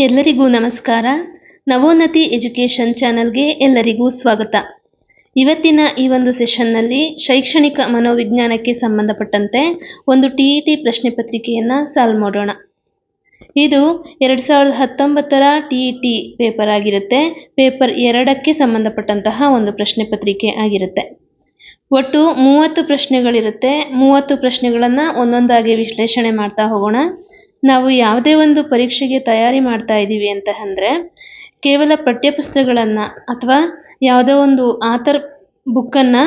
ಎಲ್ಲರಿಗೂ ನಮಸ್ಕಾರ. ನವೋನ್ನತಿ ಎಜುಕೇಷನ್ ಚಾನಲ್ಗೆ ಎಲ್ಲರಿಗೂ ಸ್ವಾಗತ. ಇವತ್ತಿನ ಈ ಒಂದು ಸೆಷನ್ನಲ್ಲಿ ಶೈಕ್ಷಣಿಕ ಮನೋವಿಜ್ಞಾನಕ್ಕೆ ಸಂಬಂಧಪಟ್ಟಂತೆ ಒಂದು TET ಪ್ರಶ್ನೆ ಪತ್ರಿಕೆಯನ್ನು ಸಾಲ್ವ್ ಮಾಡೋಣ. ಇದು 2019ರ TET ಪೇಪರ್ ಆಗಿರುತ್ತೆ. ಪೇಪರ್ 2ಕ್ಕೆ ಸಂಬಂಧಪಟ್ಟಂತಹ ಒಂದು ಪ್ರಶ್ನೆ ಪತ್ರಿಕೆ ಆಗಿರುತ್ತೆ. ಒಟ್ಟು 30 ಪ್ರಶ್ನೆಗಳಿರುತ್ತೆ. 30 ಪ್ರಶ್ನೆಗಳನ್ನು ಒಂದೊಂದಾಗಿ ವಿಶ್ಲೇಷಣೆ ಮಾಡ್ತಾ ಹೋಗೋಣ. ನಾವು ಯಾವುದೇ ಒಂದು ಪರೀಕ್ಷೆಗೆ ತಯಾರಿ ಮಾಡ್ತಾ ಇದ್ದೀವಿ ಅಂತ ಅಂದರೆ ಕೇವಲ ಪಠ್ಯಪುಸ್ತಕಗಳನ್ನು ಅಥವಾ ಯಾವುದೋ ಒಂದು ಆಥರ್ ಬುಕ್ಕನ್ನು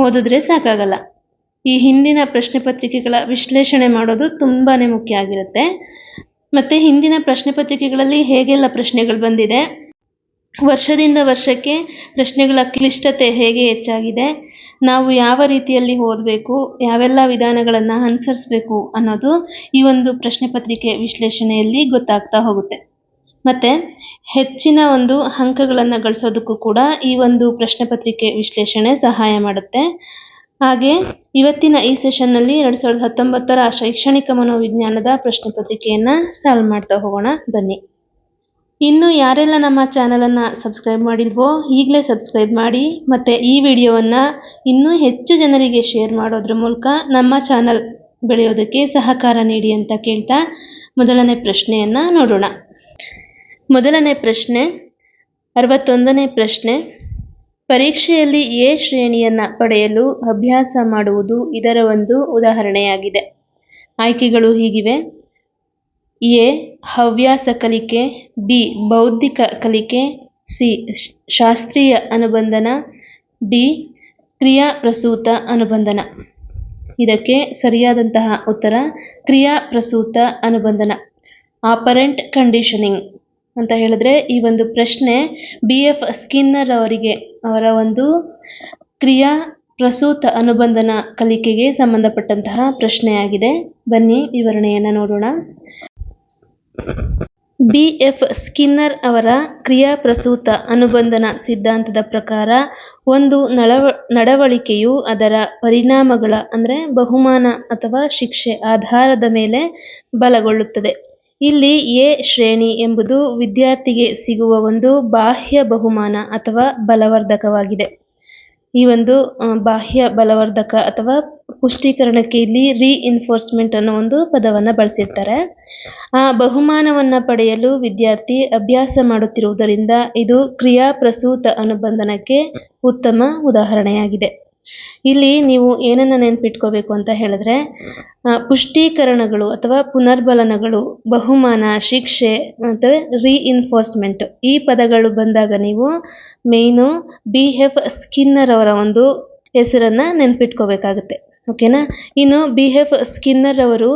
ಓದಿದ್ರೆ ಸಾಕಾಗಲ್ಲ. ಈ ಹಿಂದಿನ ಪ್ರಶ್ನೆ ಪತ್ರಿಕೆಗಳ ವಿಶ್ಲೇಷಣೆ ಮಾಡೋದು ತುಂಬಾ ಮುಖ್ಯ ಆಗಿರುತ್ತೆ. ಮತ್ತು ಹಿಂದಿನ ಪ್ರಶ್ನೆ ಪತ್ರಿಕೆಗಳಲ್ಲಿ ಹೇಗೆಲ್ಲ ಪ್ರಶ್ನೆಗಳು ಬಂದಿದೆ, ವರ್ಷದಿಂದ ವರ್ಷಕ್ಕೆ ಪ್ರಶ್ನೆಗಳ ಕ್ಲಿಷ್ಟತೆ ಹೇಗೆ ಹೆಚ್ಚಾಗಿದೆ, ನಾವು ಯಾವ ರೀತಿಯಲ್ಲಿ ಓದಬೇಕು, ಯಾವೆಲ್ಲ ವಿಧಾನಗಳನ್ನು ಅನುಸರಿಸಬೇಕು ಅನ್ನೋದು ಈ ಒಂದು ಪ್ರಶ್ನೆ ಪತ್ರಿಕೆ ವಿಶ್ಲೇಷಣೆಯಲ್ಲಿ ಗೊತ್ತಾಗ್ತಾ ಹೋಗುತ್ತೆ. ಮತ್ತು ಹೆಚ್ಚಿನ ಒಂದು ಅಂಕಗಳನ್ನು ಗಳಿಸೋದಕ್ಕೂ ಕೂಡ ಈ ಒಂದು ಪ್ರಶ್ನೆ ಪತ್ರಿಕೆ ವಿಶ್ಲೇಷಣೆ ಸಹಾಯ ಮಾಡುತ್ತೆ. ಹಾಗೆ ಇವತ್ತಿನ ಈ ಸೆಷನ್ನಲ್ಲಿ 2019ರ ಶೈಕ್ಷಣಿಕ ಮನೋವಿಜ್ಞಾನದ ಪ್ರಶ್ನೆ ಪತ್ರಿಕೆಯನ್ನು ಸಾಲ್ವ್ ಮಾಡ್ತಾ ಹೋಗೋಣ ಬನ್ನಿ. ಇನ್ನು ಯಾರೆಲ್ಲ ನಮ್ಮ ಚಾನಲನ್ನು ಸಬ್ಸ್ಕ್ರೈಬ್ ಮಾಡಿಲ್ವೋ ಈಗಲೇ ಸಬ್ಸ್ಕ್ರೈಬ್ ಮಾಡಿ ಮತ್ತು ಈ ವಿಡಿಯೋವನ್ನು ಇನ್ನೂ ಹೆಚ್ಚು ಜನರಿಗೆ ಶೇರ್ ಮಾಡೋದ್ರ ಮೂಲಕ ನಮ್ಮ ಚಾನಲ್ ಬೆಳೆಯೋದಕ್ಕೆ ಸಹಕಾರ ನೀಡಿ ಅಂತ ಕೇಳ್ತಾ ಮೊದಲನೇ ಪ್ರಶ್ನೆಯನ್ನು ನೋಡೋಣ. ಮೊದಲನೇ ಪ್ರಶ್ನೆ 61ನೇ ಪ್ರಶ್ನೆ. ಪರೀಕ್ಷೆಯಲ್ಲಿ ಎ ಶ್ರೇಣಿಯನ್ನು ಪಡೆಯಲು ಅಭ್ಯಾಸ ಮಾಡುವುದು ಇದರ ಒಂದು ಉದಾಹರಣೆಯಾಗಿದೆ. ಆಯ್ಕೆಗಳು ಹೀಗಿವೆ: ಎ ಹವ್ಯಾಸ ಕಲಿಕೆ, ಬಿ ಬೌದ್ಧಿಕ ಕಲಿಕೆ, ಸಿ ಶಾಸ್ತ್ರೀಯ ಅನುಬಂಧನ, ಡಿ ಕ್ರಿಯಾಪ್ರಸೂತ ಅನುಬಂಧನ. ಇದಕ್ಕೆ ಸರಿಯಾದಂತಹ ಉತ್ತರ ಕ್ರಿಯಾಪ್ರಸೂತ ಅನುಬಂಧನ, ಆಪರೆಂಟ್ ಕಂಡೀಷನಿಂಗ್ ಅಂತ ಹೇಳಿದ್ರೆ ಈ ಒಂದು ಪ್ರಶ್ನೆ BF ಸ್ಕಿನ್ನರ್ ಅವರ ಒಂದು ಕ್ರಿಯಾಪ್ರಸೂತ ಅನುಬಂಧನ ಕಲಿಕೆಗೆ ಸಂಬಂಧಪಟ್ಟಂತಹ ಪ್ರಶ್ನೆಯಾಗಿದೆ. ಬನ್ನಿ ವಿವರಣೆಯನ್ನು ನೋಡೋಣ. BF ಸ್ಕಿನ್ನರ್ ಅವರ ಕ್ರಿಯಾಪ್ರಸೂತ ಅನುಬಂಧನ ಸಿದ್ಧಾಂತದ ಪ್ರಕಾರ ಒಂದು ನಡವಳಿಕೆಯು ಅದರ ಪರಿಣಾಮಗಳ ಅಂದರೆ ಬಹುಮಾನ ಅಥವಾ ಶಿಕ್ಷೆ ಆಧಾರದ ಮೇಲೆ ಬಲಗೊಳ್ಳುತ್ತದೆ. ಇಲ್ಲಿ ಎ ಶ್ರೇಣಿ ಎಂಬುದು ವಿದ್ಯಾರ್ಥಿಗೆ ಸಿಗುವ ಒಂದು ಬಾಹ್ಯ ಬಹುಮಾನ ಅಥವಾ ಬಲವರ್ಧಕವಾಗಿದೆ. ಈ ಒಂದು ಬಾಹ್ಯ ಬಲವರ್ಧಕ ಅಥವಾ ಪುಷ್ಟೀಕರಣಕ್ಕೆ ಇಲ್ಲಿ ರೀಇನ್ಫೋರ್ಸ್ಮೆಂಟ್ ಅನ್ನೋ ಒಂದು ಪದವನ್ನು ಬಳಸಿರ್ತಾರೆ. ಆ ಬಹುಮಾನವನ್ನು ಪಡೆಯಲು ವಿದ್ಯಾರ್ಥಿ ಅಭ್ಯಾಸ ಮಾಡುತ್ತಿರುವುದರಿಂದ ಇದು ಕ್ರಿಯಾಪ್ರಸೂತ ಅನುಬಂಧನಕ್ಕೆ ಉತ್ತಮ ಉದಾಹರಣೆಯಾಗಿದೆ. ಇಲ್ಲಿ ನೀವು ಏನನ್ನು ನೆನಪಿಟ್ಕೋಬೇಕು ಅಂತ ಹೇಳಿದ್ರೆ ಪುಷ್ಟೀಕರಣಗಳು ಅಥವಾ ಪುನರ್ಬಲನಗಳು, ಬಹುಮಾನ, ಶಿಕ್ಷೆ ಮತ್ತು ರೀಇನ್ಫೋರ್ಸ್ಮೆಂಟ್ ಈ ಪದಗಳು ಬಂದಾಗ ನೀವು ಮೇಯ್ನು BF ಸ್ಕಿನ್ನರ್ ಅವರ ಒಂದು ಹೆಸರನ್ನು ನೆನಪಿಟ್ಕೋಬೇಕಾಗುತ್ತೆ. ಓಕೆನಾ. ಇನ್ನು BF ಸ್ಕಿನ್ನರ್ ಅವರು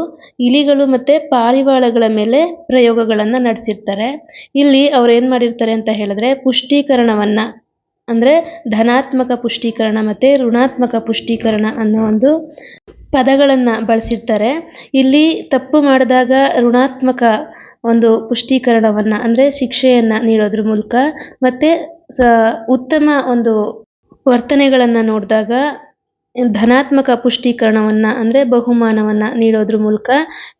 ಇಲಿಗಳು ಮತ್ತು ಪಾರಿವಾಳಗಳ ಮೇಲೆ ಪ್ರಯೋಗಗಳನ್ನು ನಡೆಸಿರ್ತಾರೆ. ಇಲ್ಲಿ ಅವ್ರು ಏನು ಮಾಡಿರ್ತಾರೆ ಅಂತ ಹೇಳಿದ್ರೆ ಪುಷ್ಟೀಕರಣವನ್ನು ಅಂದರೆ ಧನಾತ್ಮಕ ಪುಷ್ಟೀಕರಣ ಮತ್ತು ಋಣಾತ್ಮಕ ಪುಷ್ಟೀಕರಣ ಅನ್ನೋ ಒಂದು ಪದಗಳನ್ನು ಬಳಸಿರ್ತಾರೆ. ಇಲ್ಲಿ ತಪ್ಪು ಮಾಡಿದಾಗ ಋಣಾತ್ಮಕ ಒಂದು ಪುಷ್ಟೀಕರಣವನ್ನು ಅಂದರೆ ಶಿಕ್ಷೆಯನ್ನು ನೀಡೋದ್ರ ಮೂಲಕ ಮತ್ತು ಉತ್ತಮ ಒಂದು ವರ್ತನೆಗಳನ್ನು ನೋಡಿದಾಗ ಧನಾತ್ಮಕ ಪುಷ್ಟೀಕರಣವನ್ನು ಅಂದರೆ ಬಹುಮಾನವನ್ನು ನೀಡೋದ್ರ ಮೂಲಕ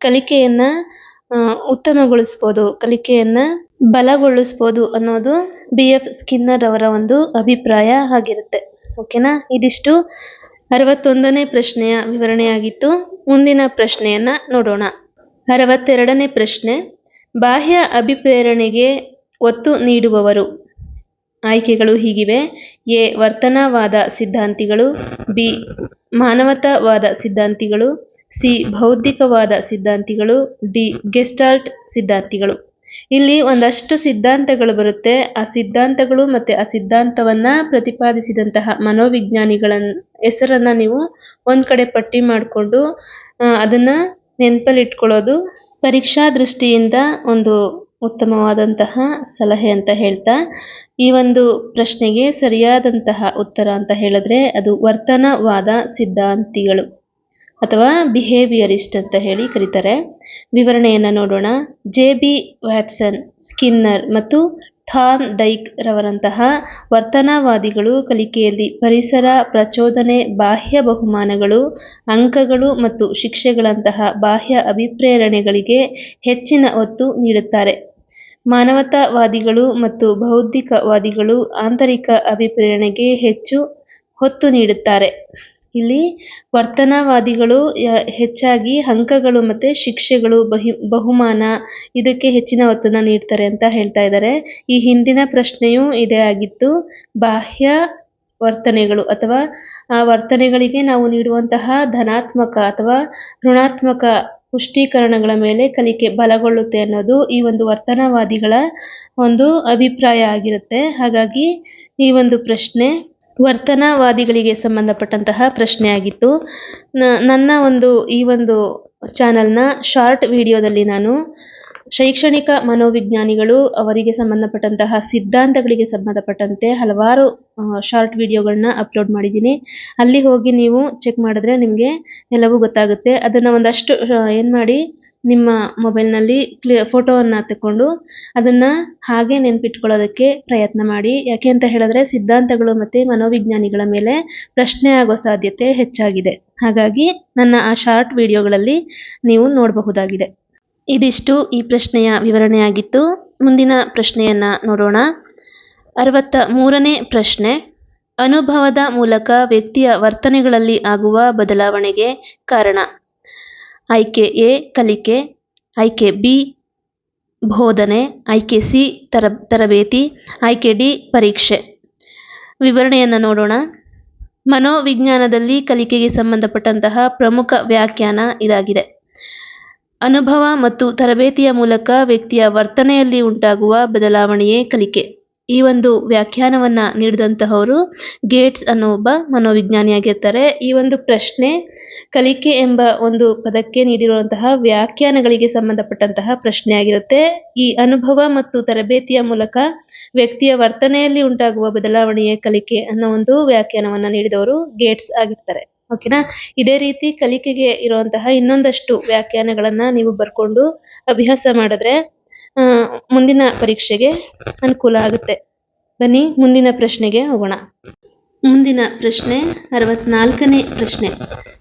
ಕಲಿಕೆಯನ್ನು ಉತ್ತಮಗೊಳಿಸ್ಬೋದು, ಕಲಿಕೆಯನ್ನು ಬಲಗೊಳಿಸ್ಬೋದು ಅನ್ನೋದು BF ಸ್ಕಿನ್ನರ್ ಅವರ ಒಂದು ಅಭಿಪ್ರಾಯ ಆಗಿರುತ್ತೆ. ಓಕೆನಾ. ಇದಿಷ್ಟು 61ನೇ ಪ್ರಶ್ನೆಯ ವಿವರಣೆಯಾಗಿತ್ತು. ಮುಂದಿನ ಪ್ರಶ್ನೆಯನ್ನು ನೋಡೋಣ. 62ನೇ ಪ್ರಶ್ನೆ. ಬಾಹ್ಯ ಅಭಿಪ್ರೇರಣೆಗೆ ಒತ್ತು ನೀಡುವವರು. ಆಯ್ಕೆಗಳು ಹೀಗಿವೆ: ಎ ವರ್ತನವಾದ ಸಿದ್ಧಾಂತಿಗಳು, ಬಿ ಮಾನವತಾವಾದ ಸಿದ್ಧಾಂತಿಗಳು, ಸಿ ಬೌದ್ಧಿಕವಾದ ಸಿದ್ಧಾಂತಿಗಳು, ಡಿ ಗೆಸ್ಟಾಲ್ಟ್ ಸಿದ್ಧಾಂತಿಗಳು. ಇಲ್ಲಿ ಒಂದಷ್ಟು ಸಿದ್ಧಾಂತಗಳು ಬರುತ್ತೆ. ಆ ಸಿದ್ಧಾಂತಗಳು ಮತ್ತು ಆ ಸಿದ್ಧಾಂತವನ್ನು ಪ್ರತಿಪಾದಿಸಿದಂತಹ ಮನೋವಿಜ್ಞಾನಿಗಳ ಹೆಸರನ್ನು ನೀವು ಒಂದು ಕಡೆ ಪಟ್ಟಿ ಮಾಡಿಕೊಂಡು ಅದನ್ನು ನೆನಪಲ್ಲಿಟ್ಕೊಳ್ಳೋದು ಪರೀಕ್ಷಾ ದೃಷ್ಟಿಯಿಂದ ಒಂದು ಉತ್ತಮವಾದಂತಹ ಸಲಹೆ ಅಂತ ಹೇಳ್ತಾ ಈ ಒಂದು ಪ್ರಶ್ನೆಗೆ ಸರಿಯಾದಂತಹ ಉತ್ತರ ಅಂತ ಹೇಳಿದ್ರೆ ಅದು ವರ್ತನವಾದ ಸಿದ್ಧಾಂತಿಗಳು ಅಥವಾ ಬಿಹೇವಿಯರಿಸ್ಟ್ ಅಂತ ಹೇಳಿ ಕರೀತಾರೆ. ವಿವರಣೆಯನ್ನು ನೋಡೋಣ. JB ವ್ಯಾಟ್ಸನ್, ಸ್ಕಿನ್ನರ್ ಮತ್ತು ಥಾರ್ನ್ ಡೈಕ್ ರವರಂತಹ ವರ್ತನವಾದಿಗಳು ಕಲಿಕೆಯಲ್ಲಿ ಪರಿಸರ, ಪ್ರಚೋದನೆ, ಬಾಹ್ಯ ಬಹುಮಾನಗಳು, ಅಂಕಗಳು ಮತ್ತು ಶಿಕ್ಷೆಗಳಂತಹ ಬಾಹ್ಯ ಅಭಿಪ್ರೇರಣೆಗಳಿಗೆ ಹೆಚ್ಚಿನ ಒತ್ತು ನೀಡುತ್ತಾರೆ. ಮಾನವತಾವಾದಿಗಳು ಮತ್ತು ಬೌದ್ಧಿಕವಾದಿಗಳು ಆಂತರಿಕ ಅಭಿಪ್ರೇರಣೆಗೆ ಹೆಚ್ಚು ಒತ್ತು ನೀಡುತ್ತಾರೆ. ಇಲ್ಲಿ ವರ್ತನವಾದಿಗಳು ಹೆಚ್ಚಾಗಿ ಅಂಕಗಳು ಮತ್ತು ಶಿಕ್ಷೆಗಳು, ಬಹುಮಾನ ಇದಕ್ಕೆ ಹೆಚ್ಚಿನ ಒತ್ತನ್ನು ನೀಡ್ತಾರೆ ಅಂತ ಹೇಳ್ತಾ ಇದ್ದಾರೆ. ಈ ಹಿಂದಿನ ಪ್ರಶ್ನೆಯೂ ಇದೇ ಆಗಿತ್ತು. ಬಾಹ್ಯ ವರ್ತನೆಗಳು ಅಥವಾ ಆ ವರ್ತನೆಗಳಿಗೆ ನಾವು ನೀಡುವಂತಹ ಧನಾತ್ಮಕ ಅಥವಾ ಋಣಾತ್ಮಕ ಪುಷ್ಟೀಕರಣಗಳ ಮೇಲೆ ಕಲಿಕೆ ಬಲಗೊಳ್ಳುತ್ತೆ ಅನ್ನೋದು ಈ ಒಂದು ವರ್ತನವಾದಿಗಳ ಒಂದು ಅಭಿಪ್ರಾಯ ಆಗಿರುತ್ತೆ. ಹಾಗಾಗಿ ಈ ಒಂದು ಪ್ರಶ್ನೆ ವರ್ತನವಾದಿಗಳಿಗೆ ಸಂಬಂಧಪಟ್ಟಂತಹ ಪ್ರಶ್ನೆ ಆಗಿತ್ತು. ನನ್ನ ಈ ಒಂದು ಚಾನಲ್ನ ಶಾರ್ಟ್ ವಿಡಿಯೋದಲ್ಲಿ ನಾನು ಶೈಕ್ಷಣಿಕ ಮನೋವಿಜ್ಞಾನಿಗಳು ಅವರಿಗೆ ಸಂಬಂಧಪಟ್ಟಂತಹ ಸಿದ್ಧಾಂತಗಳಿಗೆ ಸಂಬಂಧಪಟ್ಟಂತೆ ಹಲವಾರು ಶಾರ್ಟ್ ವಿಡಿಯೋಗಳನ್ನ ಅಪ್ಲೋಡ್ ಮಾಡಿದ್ದೀನಿ. ಅಲ್ಲಿ ಹೋಗಿ ನೀವು ಚೆಕ್ ಮಾಡಿದ್ರೆ ನಿಮಗೆ ಎಲ್ಲವೂ ಗೊತ್ತಾಗುತ್ತೆ. ಅದನ್ನು ಒಂದಷ್ಟು ಏನು ಮಾಡಿ ನಿಮ್ಮ ಮೊಬೈಲ್ನಲ್ಲಿ ಫೋಟೋವನ್ನು ತಗೊಂಡು ಅದನ್ನು ಹಾಗೆ ನೆನಪಿಟ್ಕೊಳ್ಳೋದಕ್ಕೆ ಪ್ರಯತ್ನ ಮಾಡಿ. ಯಾಕೆ ಅಂತ ಹೇಳಿದ್ರೆ ಸಿದ್ಧಾಂತಗಳು ಮತ್ತು ಮನೋವಿಜ್ಞಾನಿಗಳ ಮೇಲೆ ಪ್ರಶ್ನೆ ಆಗೋ ಸಾಧ್ಯತೆ ಹೆಚ್ಚಾಗಿದೆ. ಹಾಗಾಗಿ ನನ್ನ ಆ ಶಾರ್ಟ್ ವಿಡಿಯೋಗಳಲ್ಲಿ ನೀವು ನೋಡಬಹುದಾಗಿದೆ. ಇದಿಷ್ಟು ಈ ಪ್ರಶ್ನೆಯ ವಿವರಣೆಯಾಗಿತ್ತು. ಮುಂದಿನ ಪ್ರಶ್ನೆಯನ್ನು ನೋಡೋಣ. 63ನೇ ಪ್ರಶ್ನೆ. ಅನುಭವದ ಮೂಲಕ ವ್ಯಕ್ತಿಯ ವರ್ತನೆಗಳಲ್ಲಿ ಆಗುವ ಬದಲಾವಣೆಗೆ ಕಾರಣ. ಆಯ್ಕೆ ಎ ಕಲಿಕೆ, ಆಯ್ಕೆ ಬಿ ಬೋಧನೆ, ಆಯ್ಕೆ ಸಿ ತರಬೇತಿ, ಆಯ್ಕೆ ಡಿ ಪರೀಕ್ಷೆ. ವಿವರಣೆಯನ್ನು ನೋಡೋಣ. ಮನೋವಿಜ್ಞಾನದಲ್ಲಿ ಕಲಿಕೆಗೆ ಸಂಬಂಧಪಟ್ಟಂತಹ ಪ್ರಮುಖ ವ್ಯಾಖ್ಯಾನ ಇದಾಗಿದೆ. ಅನುಭವ ಮತ್ತು ತರಬೇತಿಯ ಮೂಲಕ ವ್ಯಕ್ತಿಯ ವರ್ತನೆಯಲ್ಲಿ ಉಂಟಾಗುವ ಬದಲಾವಣೆಯೇ ಕಲಿಕೆ. ಈ ಒಂದು ವ್ಯಾಖ್ಯಾನವನ್ನು ನೀಡಿದಂತಹವರು ಗೇಟ್ಸ್ ಅನ್ನೋ ಒಬ್ಬ ಮನೋವಿಜ್ಞಾನಿಯಾಗಿರ್ತಾರೆ. ಈ ಒಂದು ಪ್ರಶ್ನೆ ಕಲಿಕೆ ಎಂಬ ಒಂದು ಪದಕ್ಕೆ ನೀಡಿರುವಂತಹ ವ್ಯಾಖ್ಯಾನಗಳಿಗೆ ಸಂಬಂಧಪಟ್ಟಂತಹ ಪ್ರಶ್ನೆಯಾಗಿರುತ್ತೆ. ಈ ಅನುಭವ ಮತ್ತು ತರಬೇತಿಯ ಮೂಲಕ ವ್ಯಕ್ತಿಯ ವರ್ತನೆಯಲ್ಲಿ ಉಂಟಾಗುವ ಬದಲಾವಣೆಯೇ ಕಲಿಕೆ ಅನ್ನೋ ಒಂದು ವ್ಯಾಖ್ಯಾನವನ್ನು ನೀಡಿದವರು ಗೇಟ್ಸ್ ಆಗಿರ್ತಾರೆ. ಓಕೆನಾ. ಇದೇ ರೀತಿ ಕಲಿಕೆಗೆ ಇರುವಂತಹ ಇನ್ನೊಂದಷ್ಟು ವ್ಯಾಖ್ಯಾನಗಳನ್ನು ನೀವು ಬರ್ಕೊಂಡು ಅಭ್ಯಾಸ ಮಾಡಿದ್ರೆ ಮುಂದಿನ ಪರೀಕ್ಷೆಗೆ ಅನುಕೂಲ ಆಗುತ್ತೆ. ಬನ್ನಿ ಮುಂದಿನ ಪ್ರಶ್ನೆಗೆ ಹೋಗೋಣ. ಮುಂದಿನ ಪ್ರಶ್ನೆ 64ನೇ ಪ್ರಶ್ನೆ.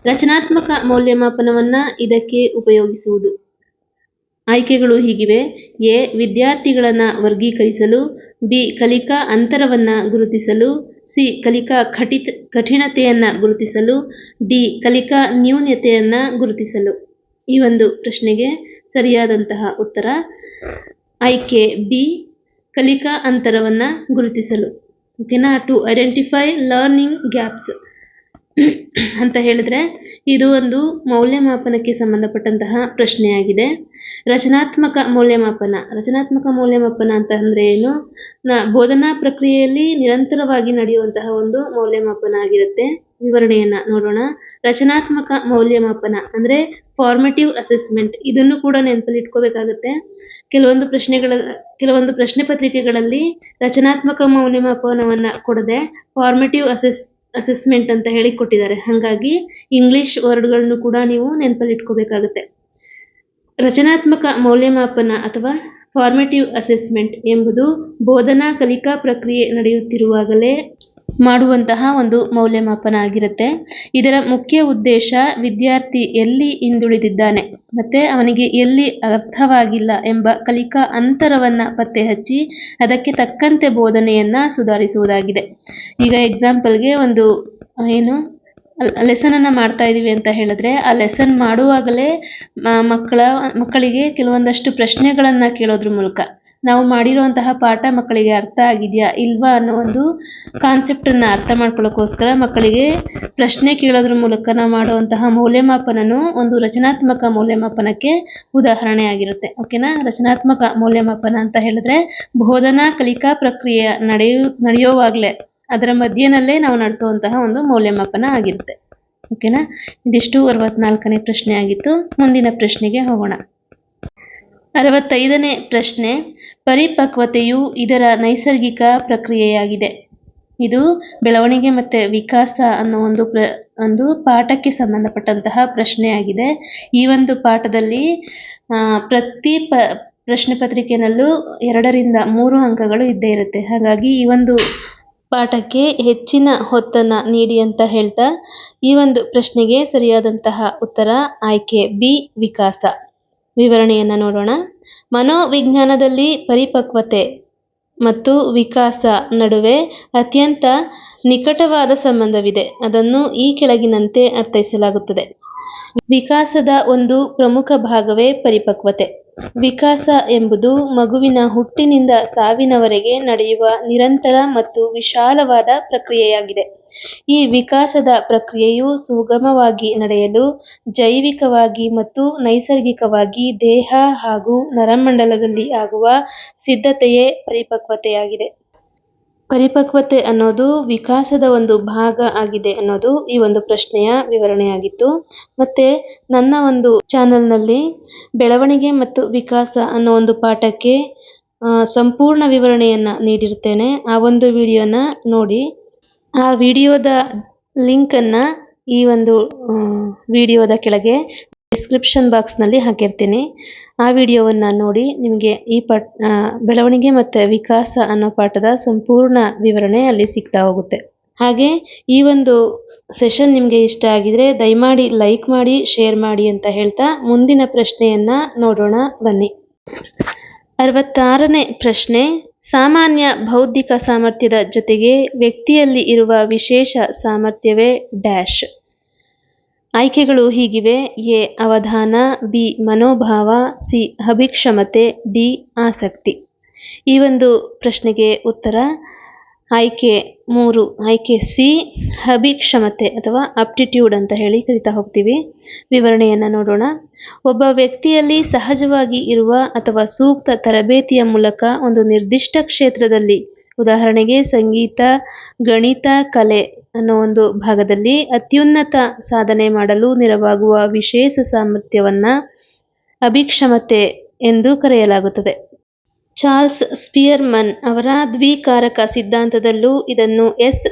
ರಚನಾತ್ಮಕ ಮೌಲ್ಯಮಾಪನವನ್ನು ಇದಕ್ಕೆ ಉಪಯೋಗಿಸುವುದು. ಆಯ್ಕೆಗಳು ಹೀಗಿವೆ. ಎ ವಿದ್ಯಾರ್ಥಿಗಳನ್ನು ವರ್ಗೀಕರಿಸಲು, ಬಿ ಕಲಿಕಾ ಅಂತರವನ್ನು ಗುರುತಿಸಲು, ಸಿ ಕಲಿಕಾ ಕಠಿಣತೆಯನ್ನು ಗುರುತಿಸಲು, ಡಿ ಕಲಿಕಾ ನ್ಯೂನತೆಯನ್ನು ಗುರುತಿಸಲು. ಈ ಒಂದು ಪ್ರಶ್ನೆಗೆ ಸರಿಯಾದಂತಹ ಉತ್ತರ ಆಯ್ಕೆ ಬಿ ಕಲಿಕಾ ಅಂತರವನ್ನು ಗುರುತಿಸಲು. ಓಕೆನಾ. ಟು ಐಡೆಂಟಿಫೈ ಲರ್ನಿಂಗ್ ಗ್ಯಾಪ್ಸ್ ಅಂತ ಹೇಳಿದ್ರೆ ಇದು ಒಂದು ಮೌಲ್ಯಮಾಪನಕ್ಕೆ ಸಂಬಂಧಪಟ್ಟಂತಹ ಪ್ರಶ್ನೆಯಾಗಿದೆ. ರಚನಾತ್ಮಕ ಮೌಲ್ಯಮಾಪನ ಅಂತ ಅಂದರೆ ಏನು? ಬೋಧನಾ ಪ್ರಕ್ರಿಯೆಯಲ್ಲಿ ನಿರಂತರವಾಗಿ ನಡೆಯುವಂತಹ ಒಂದು ಮೌಲ್ಯಮಾಪನ ಆಗಿರುತ್ತೆ. ವಿವರಣೆಯನ್ನು ನೋಡೋಣ. ರಚನಾತ್ಮಕ ಮೌಲ್ಯಮಾಪನ ಅಂದರೆ ಫಾರ್ಮೇಟಿವ್ ಅಸೆಸ್ಮೆಂಟ್. ಇದನ್ನು ಕೂಡ ನೆನಪಲ್ಲಿ ಇಟ್ಕೋಬೇಕಾಗುತ್ತೆ. ಕೆಲವೊಂದು ಪ್ರಶ್ನೆ ಪತ್ರಿಕೆಗಳಲ್ಲಿ ರಚನಾತ್ಮಕ ಮೌಲ್ಯಮಾಪನವನ್ನು ಕೊಡದೆ ಫಾರ್ಮೇಟಿವ್ ಅಸೆಸ್ಮೆಂಟ್ ಅಂತ ಹೇಳಿ ಕೊಟ್ಟಿದ್ದಾರೆ. ಹಾಗಾಗಿ ಇಂಗ್ಲಿಷ್ ವರ್ಡ್ಗಳನ್ನು ಕೂಡ ನೀವು ನೆನಪಲ್ಲಿ ಇಟ್ಕೋಬೇಕಾಗುತ್ತೆ. ರಚನಾತ್ಮಕ ಮೌಲ್ಯಮಾಪನ ಅಥವಾ ಫಾರ್ಮೇಟಿವ್ ಅಸೆಸ್ಮೆಂಟ್ ಎಂಬುದು ಬೋಧನಾ ಕಲಿಕಾ ಪ್ರಕ್ರಿಯೆ ನಡೆಯುತ್ತಿರುವಾಗಲೇ ಮಾಡುವಂತಹ ಒಂದು ಮೌಲ್ಯಮಾಪನ ಆಗಿರುತ್ತೆ. ಇದರ ಮುಖ್ಯ ಉದ್ದೇಶ ವಿದ್ಯಾರ್ಥಿ ಎಲ್ಲಿ ಹಿಂದುಳಿದಿದ್ದಾನೆ ಮತ್ತು ಅವನಿಗೆ ಎಲ್ಲಿ ಅರ್ಥವಾಗಿಲ್ಲ ಎಂಬ ಕಲಿಕಾ ಅಂತರವನ್ನು ಪತ್ತೆ ಹಚ್ಚಿ ಅದಕ್ಕೆ ತಕ್ಕಂತೆ ಬೋಧನೆಯನ್ನು ಸುಧಾರಿಸುವುದಾಗಿದೆ. ಈಗ ಎಕ್ಸಾಂಪಲ್ಗೆ ಒಂದು ಲೆಸನನ್ನು ಮಾಡ್ತಾ ಇದ್ದೀವಿ ಅಂತ ಹೇಳಿದ್ರೆ ಆ ಲೆಸನ್ ಮಾಡುವಾಗಲೇ ಮಕ್ಕಳಿಗೆ ಕೆಲವೊಂದಷ್ಟು ಪ್ರಶ್ನೆಗಳನ್ನು ಕೇಳೋದ್ರ ಮೂಲಕ ನಾವು ಮಾಡಿರುವಂತಹ ಪಾಠ ಮಕ್ಕಳಿಗೆ ಅರ್ಥ ಆಗಿದೆಯಾ ಇಲ್ವಾ ಅನ್ನೋ ಒಂದು ಕಾನ್ಸೆಪ್ಟನ್ನು ಅರ್ಥ ಮಾಡ್ಕೊಳ್ಳೋಕ್ಕೋಸ್ಕರ ಮಕ್ಕಳಿಗೆ ಪ್ರಶ್ನೆ ಕೇಳೋದ್ರ ಮೂಲಕ ನಾವು ಮಾಡುವಂತಹ ಮೌಲ್ಯಮಾಪನನು ಒಂದು ರಚನಾತ್ಮಕ ಮೌಲ್ಯಮಾಪನಕ್ಕೆ ಉದಾಹರಣೆ ಆಗಿರುತ್ತೆ. ಓಕೆನಾ. ರಚನಾತ್ಮಕ ಮೌಲ್ಯಮಾಪನ ಅಂತ ಹೇಳಿದ್ರೆ ಬೋಧನಾ ಕಲಿಕಾ ಪ್ರಕ್ರಿಯೆ ನಡೆಯುವಾಗಲೇ ಅದರ ಮಧ್ಯೆನಲ್ಲೇ ನಾವು ನಡೆಸುವಂತಹ ಒಂದು ಮೌಲ್ಯಮಾಪನ ಆಗಿರುತ್ತೆ. ಓಕೆನಾ. ಇದಿಷ್ಟು 64ನೇ ಪ್ರಶ್ನೆ ಆಗಿತ್ತು. ಮುಂದಿನ ಪ್ರಶ್ನೆಗೆ ಹೋಗೋಣ. 65ನೇ ಪ್ರಶ್ನೆ. ಪರಿಪಕ್ವತೆಯು ಇದರ ನೈಸರ್ಗಿಕ ಪ್ರಕ್ರಿಯೆಯಾಗಿದೆ. ಇದು ಬೆಳವಣಿಗೆ ಮತ್ತು ವಿಕಾಸ ಅನ್ನೋ ಒಂದು ಪಾಠಕ್ಕೆ ಸಂಬಂಧಪಟ್ಟಂತಹ ಪ್ರಶ್ನೆಯಾಗಿದೆ. ಈ ಒಂದು ಪಾಠದಲ್ಲಿ ಪ್ರತಿ ಪ್ರಶ್ನೆ ಪತ್ರಿಕೆಯಲ್ಲೂ 2 ರಿಂದ 3 ಅಂಕಗಳು ಇದ್ದೇ ಇರುತ್ತೆ. ಹಾಗಾಗಿ ಈ ಒಂದು ಪಾಠಕ್ಕೆ ಹೆಚ್ಚಿನ ಹೊತ್ತನ್ನು ನೀಡಿ ಅಂತ ಹೇಳ್ತಾ ಈ ಒಂದು ಪ್ರಶ್ನೆಗೆ ಸರಿಯಾದಂತಹ ಉತ್ತರ ಆಯ್ಕೆ ಬಿ ವಿಕಾಸ. ವಿವರಣೆಯನ್ನು ನೋಡೋಣ. ಮನೋವಿಜ್ಞಾನದಲ್ಲಿ ಪರಿಪಕ್ವತೆ ಮತ್ತು ವಿಕಾಸ ನಡುವೆ ಅತ್ಯಂತ ನಿಕಟವಾದ ಸಂಬಂಧವಿದೆ. ಅದನ್ನು ಈ ಕೆಳಗಿನಂತೆ ಅರ್ಥೈಸಲಾಗುತ್ತದೆ. ವಿಕಾಸದ ಒಂದು ಪ್ರಮುಖ ಭಾಗವೇ ಪರಿಪಕ್ವತೆ. ವಿಕಾಸ ಎಂಬುದು ಮಗುವಿನ ಹುಟ್ಟಿನಿಂದ ಸಾವಿನವರೆಗೆ ನಡೆಯುವ ನಿರಂತರ ಮತ್ತು ವಿಶಾಲವಾದ ಪ್ರಕ್ರಿಯೆಯಾಗಿದೆ. ಈ ವಿಕಾಸದ ಪ್ರಕ್ರಿಯೆಯು ಸುಗಮವಾಗಿ ನಡೆಯಲು ಜೈವಿಕವಾಗಿ ಮತ್ತು ನೈಸರ್ಗಿಕವಾಗಿ ದೇಹ ಹಾಗೂ ನರಮಂಡಲದಲ್ಲಿ ಆಗುವ ಸಿದ್ಧತೆಯೇ ಪರಿಪಕ್ವತೆಯಾಗಿದೆ. ಪರಿಪಕ್ವತೆ ಅನ್ನೋದು ವಿಕಾಸದ ಒಂದು ಭಾಗ ಆಗಿದೆ ಅನ್ನೋದು ಈ ಒಂದು ಪ್ರಶ್ನೆಯ ವಿವರಣೆಯಾಗಿತ್ತು. ಮತ್ತೆ ನನ್ನ ಒಂದು ಚಾನಲ್ನಲ್ಲಿ ಬೆಳವಣಿಗೆ ಮತ್ತು ವಿಕಾಸ ಅನ್ನೋ ಒಂದು ಪಾಠಕ್ಕೆ ಸಂಪೂರ್ಣ ವಿವರಣೆಯನ್ನ ನೀಡಿರ್ತೇನೆ. ಆ ಒಂದು ವಿಡಿಯೋನ ನೋಡಿ. ಆ ವಿಡಿಯೋದ ಲಿಂಕನ್ನು ಈ ಒಂದು ವಿಡಿಯೋದ ಕೆಳಗೆ ಡಿಸ್ಕ್ರಿಪ್ಷನ್ ಬಾಕ್ಸ್ನಲ್ಲಿ ಹಾಕಿರ್ತೀನಿ. ಆ ವಿಡಿಯೋವನ್ನು ನೋಡಿ ನಿಮಗೆ ಈ ಬೆಳವಣಿಗೆ ಮತ್ತು ವಿಕಾಸ ಅನ್ನೋ ಪಾಠದ ಸಂಪೂರ್ಣ ವಿವರಣೆ ಅಲ್ಲಿ ಸಿಗ್ತಾ ಹೋಗುತ್ತೆ. ಹಾಗೆ ಈ ಒಂದು ಸೆಷನ್ ನಿಮಗೆ ಇಷ್ಟ ಆಗಿದ್ರೆ ದಯಮಾಡಿ ಲೈಕ್ ಮಾಡಿ, ಶೇರ್ ಮಾಡಿ ಅಂತ ಹೇಳ್ತಾ ಮುಂದಿನ ಪ್ರಶ್ನೆಯನ್ನ ನೋಡೋಣ ಬನ್ನಿ. 66ನೇ ಪ್ರಶ್ನೆ. ಸಾಮಾನ್ಯ ಬೌದ್ಧಿಕ ಸಾಮರ್ಥ್ಯದ ಜೊತೆಗೆ ವ್ಯಕ್ತಿಯಲ್ಲಿ ಇರುವ ವಿಶೇಷ ಸಾಮರ್ಥ್ಯವೇ ಡ್ಯಾಶ್. ಆಯ್ಕೆಗಳು ಹೀಗಿವೆ. ಎ ಅವಧಾನ, ಬಿ ಮನೋಭಾವ, ಸಿ ಅಭಿಕ್ಷಮತೆ, ಡಿ ಆಸಕ್ತಿ. ಈ ಒಂದು ಪ್ರಶ್ನೆಗೆ ಉತ್ತರ ಆಯ್ಕೆ 3, ಆಯ್ಕೆ ಸಿ ಅಭಿಕ್ಷಮತೆ ಅಥವಾ ಆಪ್ಟಿಟ್ಯೂಡ್ ಅಂತ ಹೇಳಿ ಕರಿತಾ ಹೋಗ್ತೀವಿ. ವಿವರಣೆಯನ್ನು ನೋಡೋಣ. ಒಬ್ಬ ವ್ಯಕ್ತಿಯಲ್ಲಿ ಸಹಜವಾಗಿ ಇರುವ ಅಥವಾ ಸೂಕ್ತ ತರಬೇತಿಯ ಮೂಲಕ ಒಂದು ನಿರ್ದಿಷ್ಟ ಕ್ಷೇತ್ರದಲ್ಲಿ, ಉದಾಹರಣೆಗೆ ಸಂಗೀತ, ಗಣಿತ, ಕಲೆ ಅನ್ನೋ ಒಂದು ಭಾಗದಲ್ಲಿ ಅತ್ಯುನ್ನತ ಸಾಧನೆ ಮಾಡಲು ನೆರವಾಗುವ ವಿಶೇಷ ಸಾಮರ್ಥ್ಯವನ್ನ ಅಭಿಕ್ಷಮತೆ ಎಂದು ಕರೆಯಲಾಗುತ್ತದೆ. ಚಾರ್ಲ್ಸ್ ಸ್ಪಿಯರ್ಮನ್ ಅವರ ದ್ವಿಕಾರಕ ಸಿದ್ಧಾಂತದಲ್ಲೂ ಇದನ್ನು ಎಸ್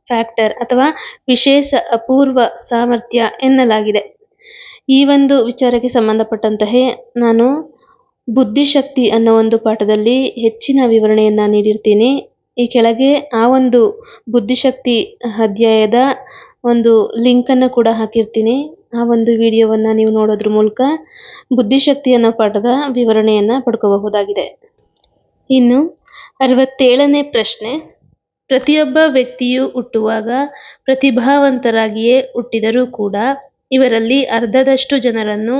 ಫ್ಯಾಕ್ಟರ್ ಅಥವಾ ವಿಶೇಷ ಅಪೂರ್ವ ಸಾಮರ್ಥ್ಯ ಎನ್ನಲಾಗಿದೆ. ಈ ಒಂದು ವಿಚಾರಕ್ಕೆ ಸಂಬಂಧಪಟ್ಟಂತೆ ನಾನು ಬುದ್ಧಿಶಕ್ತಿ ಅನ್ನೋ ಒಂದು ಪಾಠದಲ್ಲಿ ಹೆಚ್ಚಿನ ವಿವರಣೆಯನ್ನ ನೀಡಿರ್ತೀನಿ. ಈ ಕೆಳಗೆ ಆ ಒಂದು ಬುದ್ಧಿಶಕ್ತಿ ಅಧ್ಯಾಯದ ಒಂದು ಲಿಂಕನ್ನು ಕೂಡ ಹಾಕಿರ್ತೀನಿ. ಆ ಒಂದು ವಿಡಿಯೋವನ್ನು ನೀವು ನೋಡೋದ್ರ ಮೂಲಕ ಬುದ್ಧಿಶಕ್ತಿ ಅನ್ನೋ ಪಾಠದ ವಿವರಣೆಯನ್ನು ಪಡ್ಕೋಬಹುದಾಗಿದೆ. ಇನ್ನು 67ನೇ ಪ್ರಶ್ನೆ. ಪ್ರತಿಯೊಬ್ಬ ವ್ಯಕ್ತಿಯು ಹುಟ್ಟುವಾಗ ಪ್ರತಿಭಾವಂತರಾಗಿಯೇ ಹುಟ್ಟಿದರೂ ಕೂಡ ಇವರಲ್ಲಿ ಅರ್ಧದಷ್ಟು ಜನರನ್ನು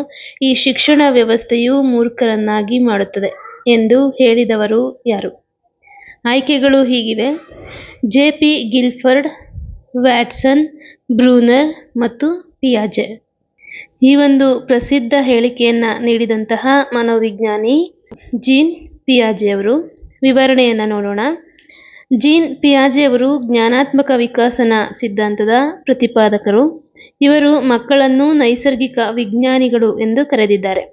ಈ ಶಿಕ್ಷಣ ವ್ಯವಸ್ಥೆಯು ಮೂರ್ಖರನ್ನಾಗಿ ಮಾಡುತ್ತದೆ ಎಂದು ಹೇಳಿದವರು ಯಾರು? ಆಯ್ಕೆಗಳು ಹೀಗಿವೆ. ಜೆ.ಪಿ. ಗಿಲ್ಫರ್ಡ್, ವ್ಯಾಟ್ಸನ್, ಬ್ರೂನರ್ ಮತ್ತು ಪಿಯಾಜೆ. ಈ ಒಂದು ಪ್ರಸಿದ್ಧ ಹೇಳಿಕೆಯನ್ನ ನೀಡಿದಂತಹ ಮನೋವಿಜ್ಞಾನಿ ಜೀನ್ ಪಿಯಾಜೆ ಅವರು. ವಿವರಣೆಯನ್ನು ನೋಡೋಣ. ಜೀನ್ ಪಿಯಾಜೆ ಅವರು ಜ್ಞಾನಾತ್ಮಕ ವಿಕಾಸನ ಸಿದ್ಧಾಂತದ ಪ್ರತಿಪಾದಕರು. ಇವರು ಮಕ್ಕಳನ್ನು ನೈಸರ್ಗಿಕ ವಿಜ್ಞಾನಿಗಳು ಎಂದು ಕರೆದಿದ್ದಾರೆ.